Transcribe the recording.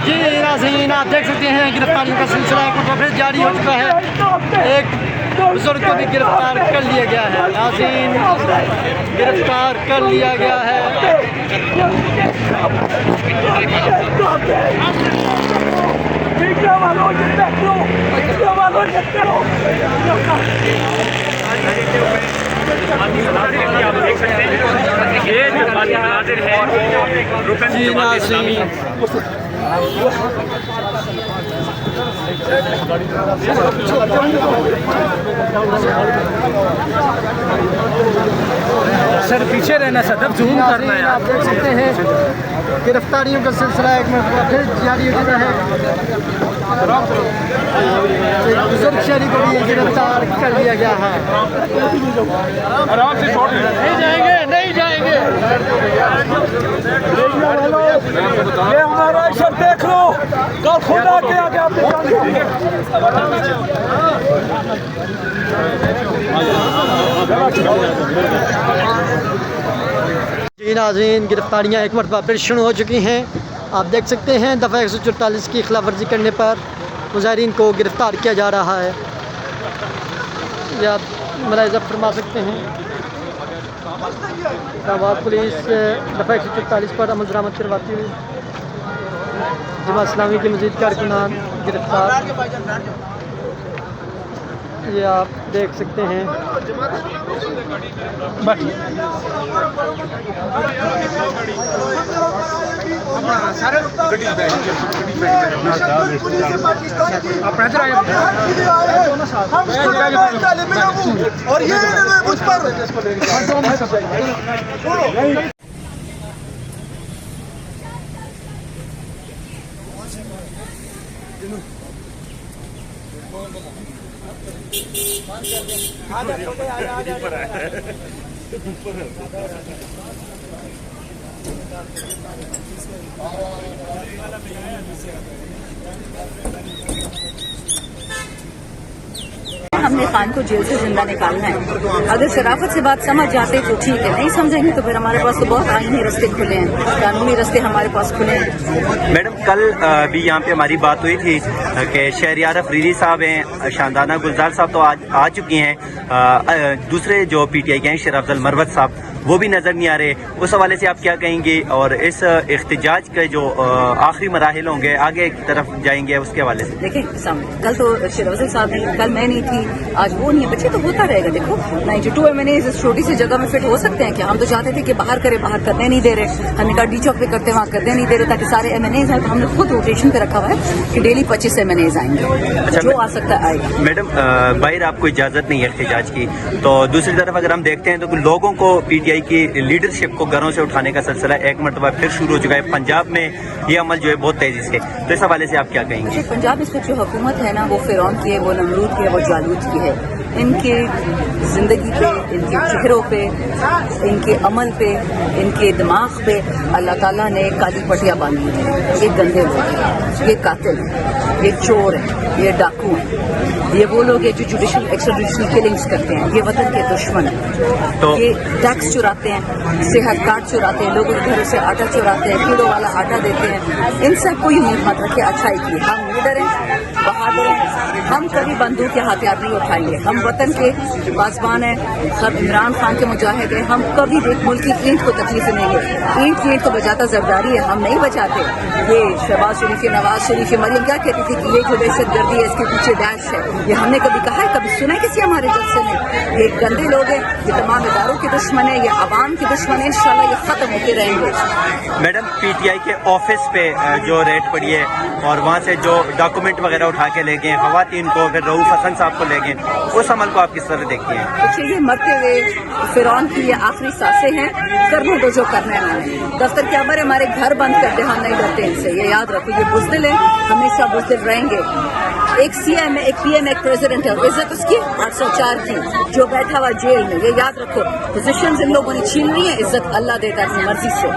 جی ناظرین آپ دیکھ سکتے ہیں گرفتاریوں کا سلسلہ ایک مرتبہ پھر جاری ہو چکا ہے. ایک بزرگ کو بھی گرفتار کر لیا گیا ہے. ناظرین گرفتار کر لیا گیا ہے. جی ناظرین سر پیچھے رہنا صدف زوم کرنا ہے. آپ دیکھ سکتے ہیں گرفتاریوں کا سلسلہ ایک مرتبہ پھر جاری ہو چکا ہے. بزرگ شہری کو بھی گرفتار کر لیا گیا ہے. آرام سے چھوڑ نہیں جائیں گے. یہ ہمارا عشق دیکھ لو, کل خدا کے آگے آپ جی ناظرین گرفتاریاں ایک مرتبہ پھر شروع ہو چکی ہیں. آپ دیکھ سکتے ہیں دفعہ 144 کی خلاف ورزی کرنے پر مظاہرین کو گرفتار کیا جا رہا ہے. یہ آپ ملاحظہ فرما سکتے ہیں. آباد پولیس دفعہ 144 پر عمل درآمد کرواتی ہوئی جماعت اسلامی کے مزید کارکنان گرفتار. یہ آپ دیکھ سکتے ہیں. اور یہ مجھ پر ہم نے خان کو جیل سے زندہ نکالنا ہے. اگر شرافت سے بات سمجھ جاتے تو ٹھیک ہے, نہیں سمجھیں گے تو پھر ہمارے پاس تو بہت آئینی رستے کھلے ہیں, قانونی رستے ہمارے پاس کھلے ہیں. میڈم کل بھی یہاں پہ ہماری بات ہوئی تھی کہ شہریار افریدی صاحب ہیں, شاندانہ گلزار صاحب تو آ چکی ہیں, دوسرے جو پی ٹی آئی کے ہیں شیر افضل مروت صاحب وہ بھی نظر نہیں آ رہے. اس حوالے سے آپ کیا کہیں گے, اور اس احتجاج کے جو آخری مراحل ہوں گے آگے کی طرف جائیں گے اس کے حوالے سے؟ دیکھیں کل تو شیر افضل صاحب نہیں, کل میں نہیں تھی, آج وہ نہیں ہے. بچے تو ہوتا رہے گا. دیکھو 92 MNAs اس چھوٹی سی جگہ میں فٹ ہو سکتے ہیں کیا؟ ہم تو چاہتے تھے کہ باہر کرنے نہیں دے رہے. ہم نے کہا ڈی چوک پہ کرتے, وہاں کرنے نہیں دے رہے تاکہ سارے MNAs ہیں. تو ہم نے خود روٹیشن پہ رکھا ہوا ہے کہ ڈیلی 25 MNAs آئیں گے, جو آ سکتا ہے آئے گا. میڈم باہر آپ کو اجازت نہیں ہے احتجاج کی, تو دوسری طرف اگر ہم دیکھتے ہیں تو لوگوں کو پی ٹی آئی کی لیڈرشپ کو گھروں سے اٹھانے کا سلسلہ ایک مرتبہ پھر شروع ہو چکا ہے. پنجاب میں یہ عمل جو ہے بہت تیزی سے, تو اس حوالے سے آپ کیا کہیں گے؟ پنجاب اس وقت جو حکومت ہے نا, وہ فرعون کی ہے, وہ نمرود کی ہے, وہ جالوت کی ہے. ان کے زندگی پہ, ان کے چہروں پہ, ان کے عمل پہ, ان کے دماغ پہ اللہ تعالیٰ نے کالی پٹیاں باندھی ہیں. یہ گندے لوگ ہیں, یہ قاتل ہیں, یہ چور ہیں, یہ ڈاکو ہیں, یہ وہ لوگ ہیں جو جوڈیشل ایکسٹریڈیشنل کلنگز کرتے ہیں. یہ وطن کے دشمن ہیں. یہ ٹیکس چراتے ہیں, صحت کارڈ چراتے ہیں, لوگوں کے گھروں سے آٹا چراتے ہیں, کلو والا آٹا دیتے ہیں. ان سب کو یہ منہ ہاتھ رکھے اچھائی کی. ہم لیڈر ہیں, بہادر ہیں, ہم کبھی بندوق کے ہتھیار نہیں اٹھائیں گے. ہم وطن کے پاسبان ہیں, سب عمران خان کے مجاہد ہیں. ہم کبھی ایک ملک کی اینٹ کو تکلیف نہیں ہے. اینٹ کو بجاتا زرداری ہے, ہم نہیں بچاتے. یہ شہباز شریف, نواز شریف, مریم کیا کہتی تھی کہ یہ جو دہشت گردی ہے اس کے پیچھے ڈیش ہے, یہ ہم نے کبھی کہا ہے؟ کبھی سنا ہے کسی ہمارے جلسے میں؟ یہ گندے لوگ ہیں, یہ تمام اداروں کے دشمن ہیں, یہ عوام کے دشمن ہیں. انشاءاللہ یہ ختم ہوتے رہیں گے. میڈم پی ٹی آئی کے آفس پہ جو ریڈ پڑی ہے اور وہاں سے جو ڈاکومنٹ وغیرہ اٹھا کے لے گئے, خواتین کو, پھر رؤوف حسن صاحب کو لے گئے, اس عمل کو آپ کس طرح دیکھتی ہیں؟ دیکھیے یہ مرتے ہوئے فرعون کی یہ آخری سانسیں ہیں, کرنے دو جو کرنا ہے. ہمیں دفتر کے امر ہمارے گھر بند کرتے, ہم نہیں ڈرتے ان سے. یہ یاد رکھو, یہ بزدل ہیں, ہمیشہ بزدل رہیں گے. ایک سی ایم ہے, ایک پی ایم, ایک پریزیڈنٹ ہے, عزت اس کی 804 کی, جو بیٹھا ہوا جیل میں. یہ یاد رکھو, پوزیشنز ان لوگوں نے چھین لی ہیں, عزت اللہ دیتا ہے اپنی مرضی سے.